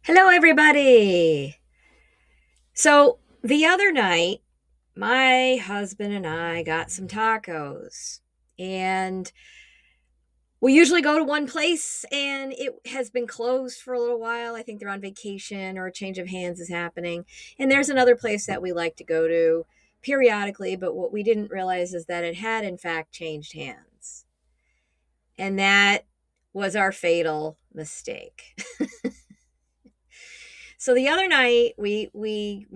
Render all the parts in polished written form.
Hello, everybody. So the other night, my husband and I got some tacos, and we usually go to one place, and it has been closed for a little while. I think they're on vacation or a change of hands is happening. And there's another place that we like to go to periodically, but what we didn't realize is that it had, in fact, changed hands. And that was our fatal mistake. So the other night we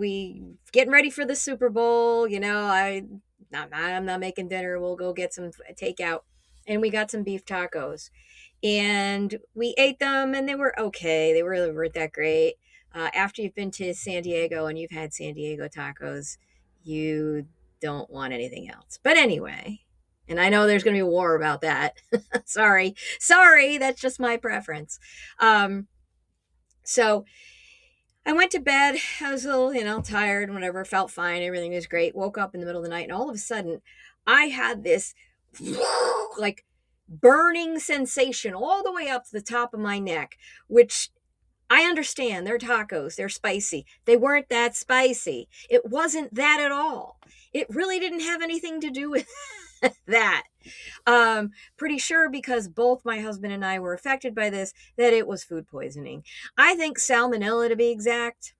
getting ready for the Super Bowl. I'm not making dinner. We'll go get some takeout, and we got some beef tacos, and we ate them, and they were okay. They really weren't that great. After you've been to San Diego and you've had San Diego tacos, you don't want anything else. But anyway, and I know there's going to be a war about that. Sorry, that's just my preference. So I went to bed. I was a little, tired, whatever, felt fine. Everything was great. Woke up in the middle of the night, and all of a sudden, I had this like burning sensation all the way up to the top of my neck, which I understand. They're tacos, they're spicy. They weren't that spicy. It wasn't that at all. It really didn't have anything to do with that. Pretty sure, because both my husband and I were affected by this, that it was food poisoning. I think salmonella, to be exact,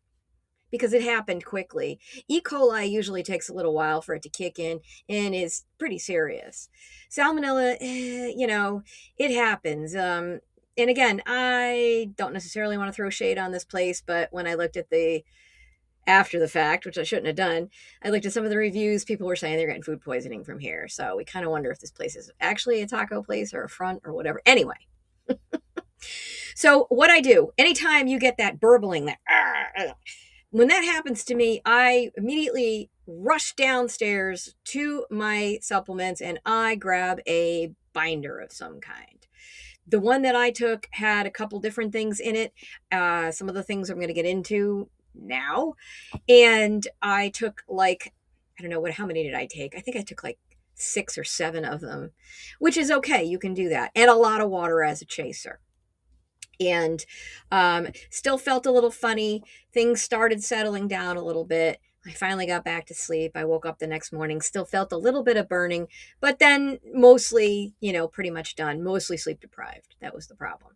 because it happened quickly. E. coli usually takes a little while for it to kick in and is pretty serious. Salmonella, it happens. And again, I don't necessarily want to throw shade on this place, but when I looked at after the fact, which I shouldn't have done, I looked at some of the reviews. People were saying they're getting food poisoning from here. So we kind of wonder if this place is actually a taco place or a front or whatever. Anyway, so what I do, anytime you get that burbling, when that happens to me, I immediately rush downstairs to my supplements and I grab a binder of some kind. The one that I took had a couple different things in it. Some of the things I'm going to get into now. And I took I don't know how many did I take? I think I took like 6 or 7 of them, which is okay. You can do that. And a lot of water as a chaser. And still felt a little funny. Things started settling down a little bit. I finally got back to sleep. I woke up the next morning, still felt a little bit of burning, but then mostly, pretty much done, mostly sleep deprived. That was the problem.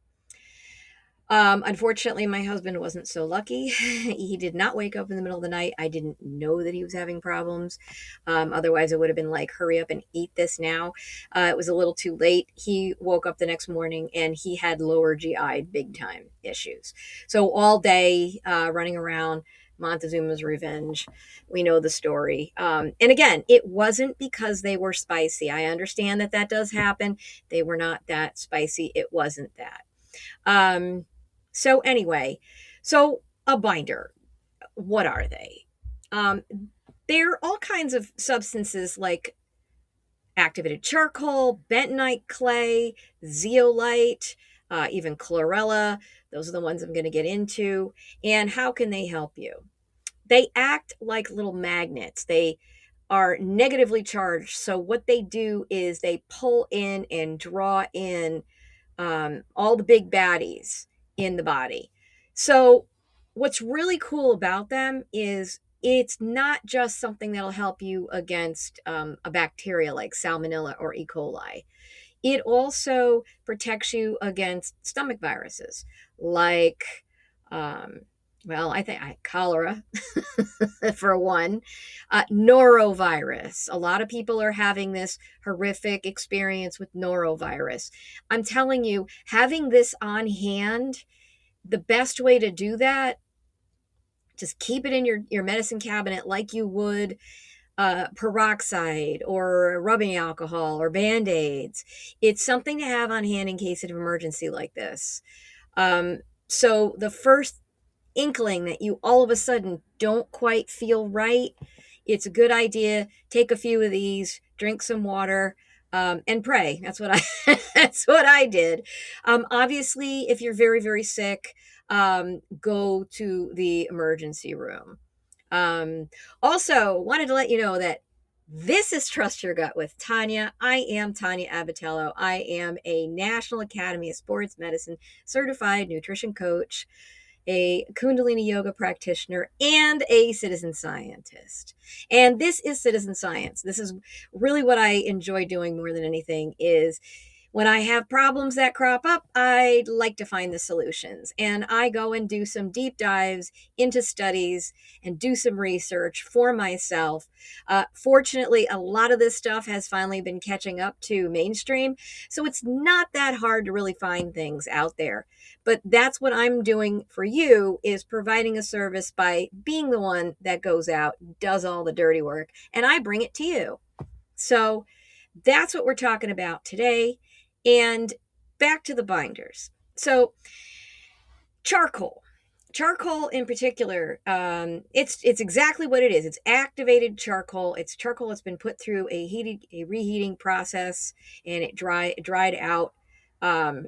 Unfortunately, my husband wasn't so lucky. He did not wake up in the middle of the night. I didn't know that he was having problems. Otherwise, it would have been like, hurry up and eat this now. It was a little too late. He woke up the next morning and he had lower GI big time issues. So all day running around, Montezuma's revenge. We know the story. And again, it wasn't because they were spicy. I understand that does happen. They were not that spicy. It wasn't that. So anyway, a binder, what are they? They're all kinds of substances like activated charcoal, bentonite clay, zeolite, even chlorella. Those are the ones I'm going to get into. And how can they help you? They act like little magnets. They are negatively charged. So what they do is they pull in and draw in all the big baddies in the body. So what's really cool about them is it's not just something that'll help you against a bacteria like salmonella or E. coli. It also protects you against stomach viruses like, I think cholera for one, norovirus. A lot of people are having this horrific experience with norovirus. I'm telling you, having this on hand, the best way to do that, just keep it in your medicine cabinet like you would peroxide or rubbing alcohol or Band-Aids. It's something to have on hand in case of an emergency like this. So the first inkling that you all of a sudden don't quite feel right, it's a good idea. Take a few of these, drink some water, and pray. That's what that's what I did. Obviously, if you're very, very sick, go to the emergency room. Also, wanted to let you know that this is Trust Your Gut with Tania. I am Tania Abatello. I am a National Academy of Sports Medicine certified nutrition coach. a Kundalini yoga practitioner, and a citizen scientist. And this is citizen science. This is really what I enjoy doing more than anything is when I have problems that crop up, I like to find the solutions. And I go and do some deep dives into studies and do some research for myself. Fortunately, a lot of this stuff has finally been catching up to mainstream. So it's not that hard to really find things out there. But that's what I'm doing for you is providing a service by being the one that goes out, does all the dirty work, and I bring it to you. So that's what we're talking about today. And back to the binders. So charcoal in particular, it's exactly what it is. It's activated charcoal. It's charcoal that's been put through a reheating process, and it dried out. Um,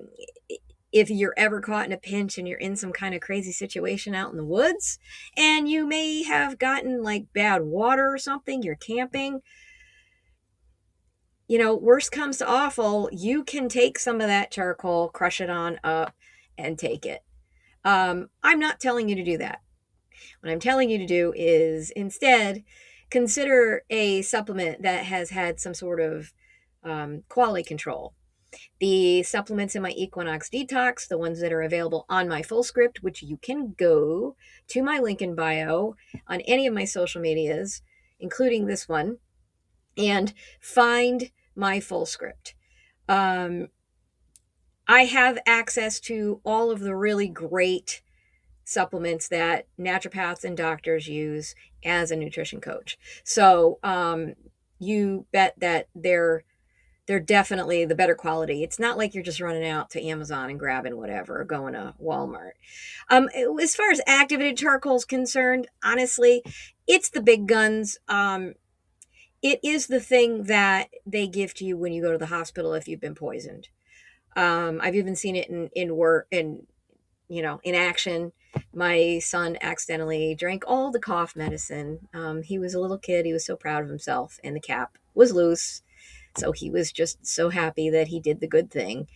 if you're ever caught in a pinch and you're in some kind of crazy situation out in the woods, and you may have gotten like bad water or something, you're camping, worst comes to awful, you can take some of that charcoal, crush it on up, and take it. I'm not telling you to do that. What I'm telling you to do is instead consider a supplement that has had some sort of quality control. The supplements in my Equinox Detox, the ones that are available on my full script, which you can go to my link in bio on any of my social medias, including this one, and find my full script. I have access to all of the really great supplements that naturopaths and doctors use as a nutrition coach. So you bet that they're definitely the better quality. It's not like you're just running out to Amazon and grabbing whatever or going to Walmart. As far as activated charcoal is concerned, honestly, it's the big guns. It is the thing that they give to you when you go to the hospital if you've been poisoned. I've even seen it in work in action. My son accidentally drank all the cough medicine. He was a little kid. He was so proud of himself, and the cap was loose. So he was just so happy that he did the good thing.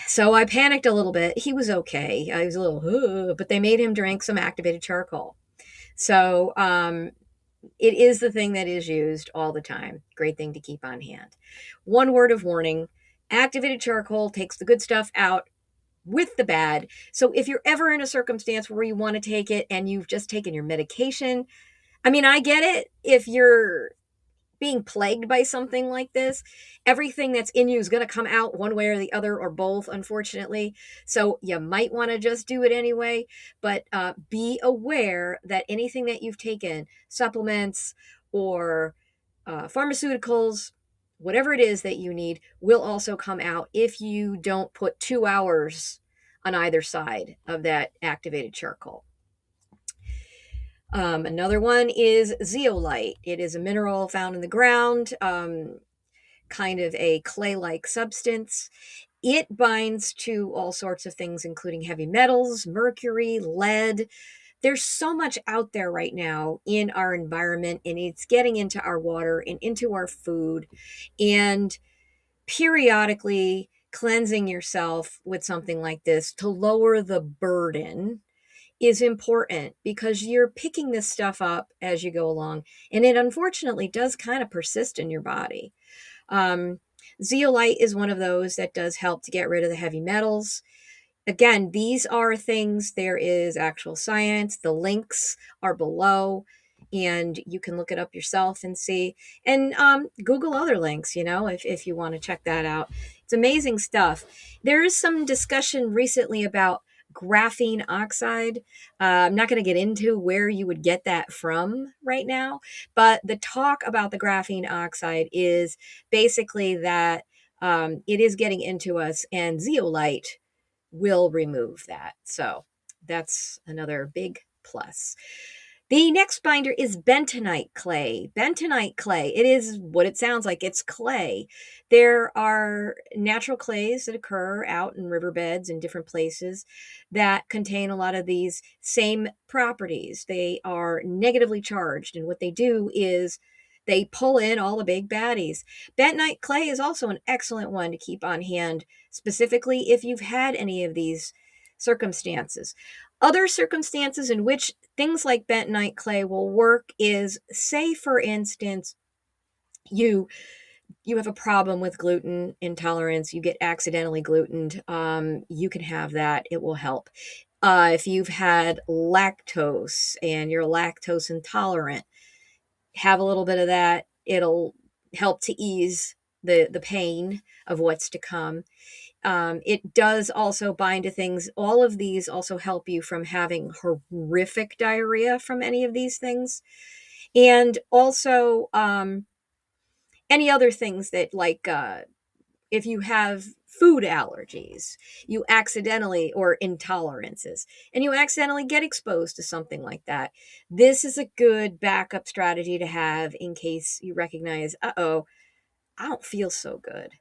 So I panicked a little bit. He was okay. I was a little, but they made him drink some activated charcoal. So it is the thing that is used all the time. Great thing to keep on hand. One word of warning: activated charcoal takes the good stuff out with the bad. So if you're ever in a circumstance where you want to take it and you've just taken your medication, I mean, I get it. If you're being plagued by something like this, everything that's in you is going to come out one way or the other or both, unfortunately. So you might want to just do it anyway, but be aware that anything that you've taken, supplements or pharmaceuticals, whatever it is that you need, will also come out if you don't put 2 hours on either side of that activated charcoal. Another one is zeolite. It is a mineral found in the ground, kind of a clay-like substance. It binds to all sorts of things, including heavy metals, mercury, lead. There's so much out there right now in our environment, and it's getting into our water and into our food. And periodically cleansing yourself with something like this to lower the burden is important, because you're picking this stuff up as you go along, and it unfortunately does kind of persist in your body. Zeolite is one of those that does help to get rid of the heavy metals. Again, these are things, there is actual science. The links are below, and you can look it up yourself and see. And Google other links, if you want to check that out. It's amazing stuff. There is some discussion recently about graphene oxide. I'm not going to get into where you would get that from right now, but the talk about the graphene oxide is basically that it is getting into us, and zeolite will remove that. So that's another big plus. The next binder is bentonite clay. Bentonite clay, it is what it sounds like. It's clay. There are natural clays that occur out in riverbeds and different places that contain a lot of these same properties. They are negatively charged, and what they do is they pull in all the big baddies. Bentonite clay is also an excellent one to keep on hand, specifically if you've had any of these circumstances. Other circumstances in which things like bentonite clay will work is, say, for instance, you have a problem with gluten intolerance, you get accidentally glutened, you can have that. It will help. If you've had lactose and you're lactose intolerant, have a little bit of that. It'll help to ease the pain of what's to come. It does also bind to things. All of these also help you from having horrific diarrhea from any of these things. And also any other things that, like, if you have food allergies, you accidentally, or intolerances, and you accidentally get exposed to something like that, this is a good backup strategy to have in case you recognize, uh-oh, I don't feel so good.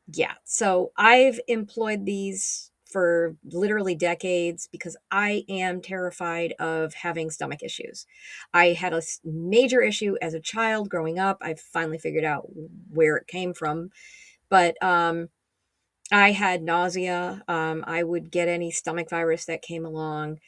Yeah, so I've employed these for literally decades because I am terrified of having stomach issues. I had a major issue as a child growing up. I finally figured out where it came from, but I had nausea. I would get any stomach virus that came along.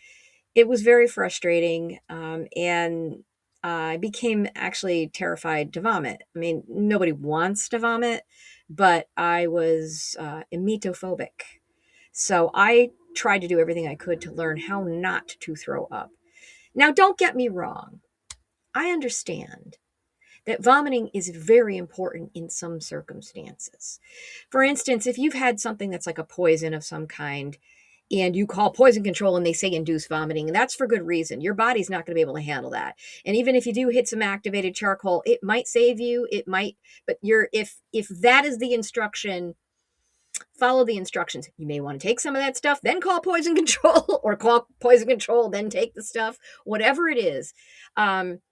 It was very frustrating, and I became actually terrified to vomit. I mean, nobody wants to vomit, but I was emetophobic. So I tried to do everything I could to learn how not to throw up. Now, don't get me wrong. I understand that vomiting is very important in some circumstances. For instance, if you've had something that's like a poison of some kind and you call poison control and they say induce vomiting, and that's for good reason. Your body's not going to be able to handle that. And even if you do hit some activated charcoal, it might save you, it might, but if that is the instruction, follow the instructions. You may want to take some of that stuff, then call poison control, or call poison control, then take the stuff, whatever it is.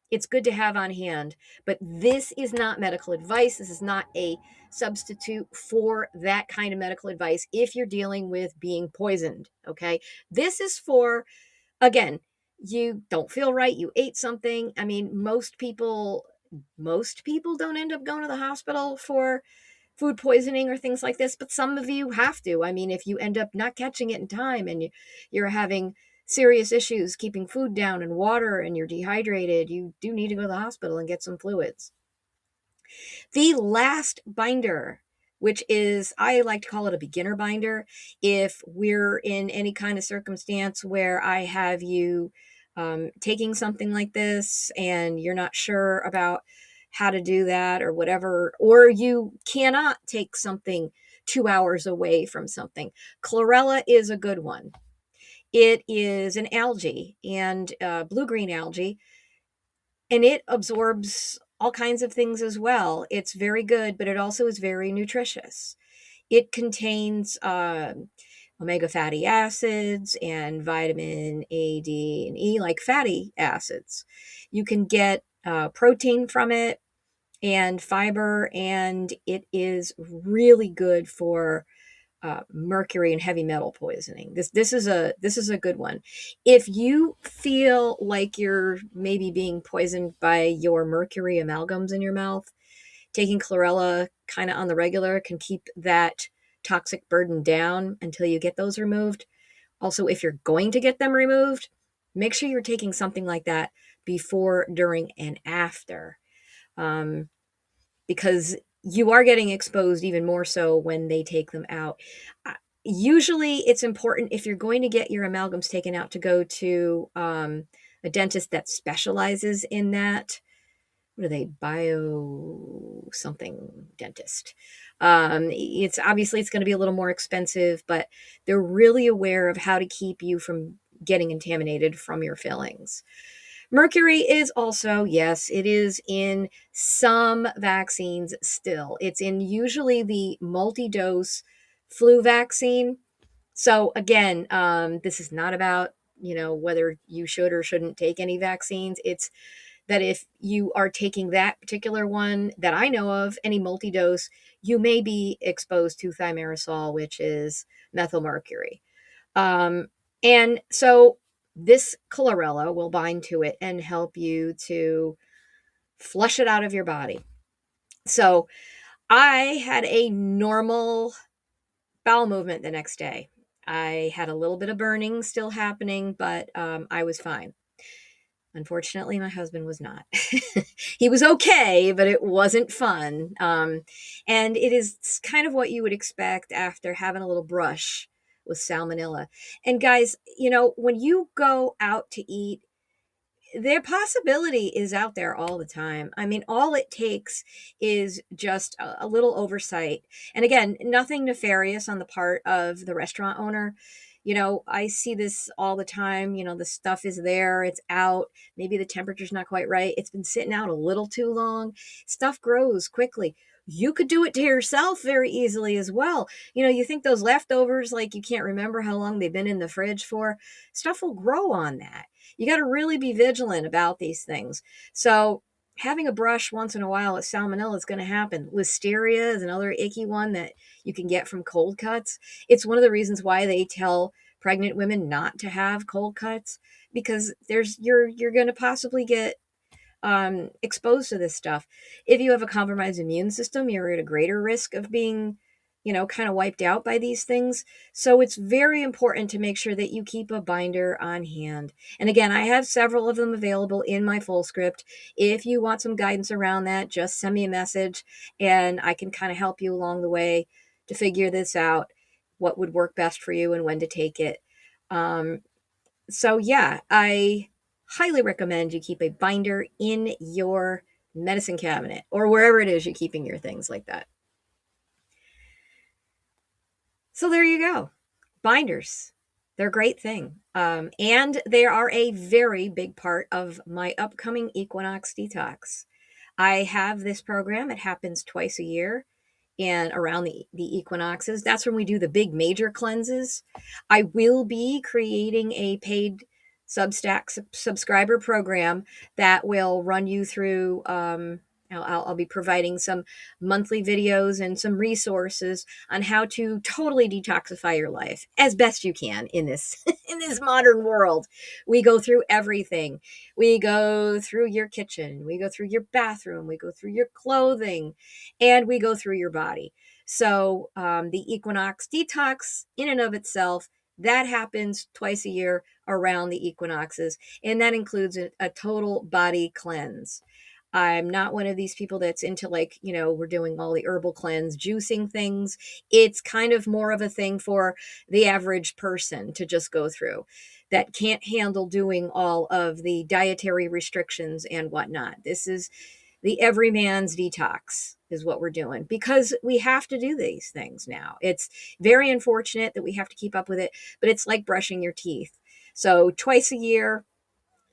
It's good to have on hand, but this is not medical advice. This is not a substitute for that kind of medical advice if you're dealing with being poisoned. Okay. This is for, again, you don't feel right. You ate something. I mean, most people don't end up going to the hospital for food poisoning or things like this, but some of you have to. I mean, if you end up not catching it in time and you're having serious issues keeping food down and water and you're dehydrated, you do need to go to the hospital and get some fluids. The last binder, which is, I like to call it a beginner binder, if we're in any kind of circumstance where I have you taking something like this and you're not sure about how to do that or whatever, or you cannot take something 2 hours away from something. Chlorella is a good one. It is an algae, and blue-green algae, and it absorbs all kinds of things as well. It's very good, but it also is very nutritious. It contains omega fatty acids and vitamin A, D, and E, like fatty acids. You can get protein from it and fiber, and it is really good for mercury and heavy metal poisoning. This is a good one. If you feel like you're maybe being poisoned by your mercury amalgams in your mouth, taking chlorella kind of on the regular can keep that toxic burden down until you get those removed. Also, if you're going to get them removed, make sure you're taking something like that before, during, and after. Because you are getting exposed even more so when they take them out. Usually, it's important, if you're going to get your amalgams taken out, to go to a dentist that specializes in that. What are they? Bio something dentist. It's obviously it's going to be a little more expensive, but they're really aware of how to keep you from getting contaminated from your fillings. Mercury is also, yes, it is in some vaccines still. It's in usually the multi-dose flu vaccine. So again, this is not about, whether you should or shouldn't take any vaccines. It's that if you are taking that particular one that I know of, any multi-dose, you may be exposed to thimerosal, which is methylmercury. And so this chlorella will bind to it and help you to flush it out of your body. So I had a normal bowel movement the next day. I had a little bit of burning still happening, but I was fine. Unfortunately, my husband was not. He was okay, but it wasn't fun. And it is kind of what you would expect after having a little brush with salmonella. And guys, when you go out to eat, their possibility is out there all the time. I mean, all it takes is just a little oversight. And again, nothing nefarious on the part of the restaurant owner. I see this all the time. The stuff is there, it's out. Maybe the temperature's not quite right. It's been sitting out a little too long. Stuff grows quickly. You could do it to yourself very easily as well. You think those leftovers, like you can't remember how long they've been in the fridge for, stuff will grow on that. You got to really be vigilant about these things. So having a brush once in a while with salmonella is going to happen. Listeria is another icky one that you can get from cold cuts. It's one of the reasons why they tell pregnant women not to have cold cuts, because you're going to possibly get exposed to this stuff. If you have a compromised immune system, you're at a greater risk of being kind of wiped out by these things. So it's very important to make sure that you keep a binder on hand. And again, I have several of them available in my full script. If you want some guidance around that, just send me a message and I can kind of help you along the way to figure this out, what would work best for you and when to take it. So yeah, I highly recommend you keep a binder in your medicine cabinet or wherever it is you're keeping your things like that. So there you go. Binders. They're a great thing. And they are a very big part of my upcoming Equinox Detox. I have this program. It happens twice a year and around the equinoxes. That's when we do the big major cleanses. I will be creating a paid Substack subscriber program that will run you through. I'll be providing some monthly videos and some resources on how to totally detoxify your life as best you can in this in this modern world. We go through everything. We go through your kitchen, we go through your bathroom, we go through your clothing, and we go through your body. So the Equinox Detox in and of itself, that happens twice a year around the equinoxes, and that includes a total body cleanse. I'm not one of these people that's into we're doing all the herbal cleanse, juicing things. It's kind of more of a thing for the average person to just go through that can't handle doing all of the dietary restrictions and whatnot. This is the everyman's detox is what we're doing because we have to do these things now. It's very unfortunate that we have to keep up with it, but it's like brushing your teeth. So twice a year,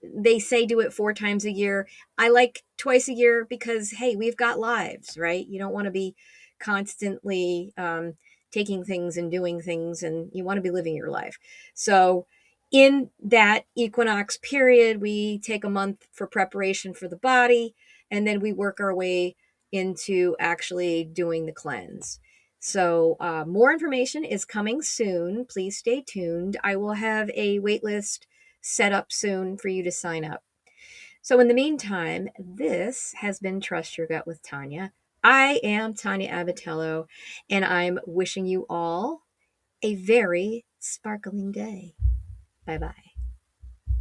they say do it 4 times a year. I like twice a year because, hey, we've got lives, right? You don't want to be constantly taking things and doing things, and you want to be living your life. So in that equinox period, we take a month for preparation for the body, and then we work our way into actually doing the cleanse. So more information is coming soon. Please stay tuned. I will have a wait list set up soon for you to sign up. So in the meantime, this has been Trust Your Gut with Tania. I am Tania Abatello, and I'm wishing you all a very sparkling day. Bye-bye.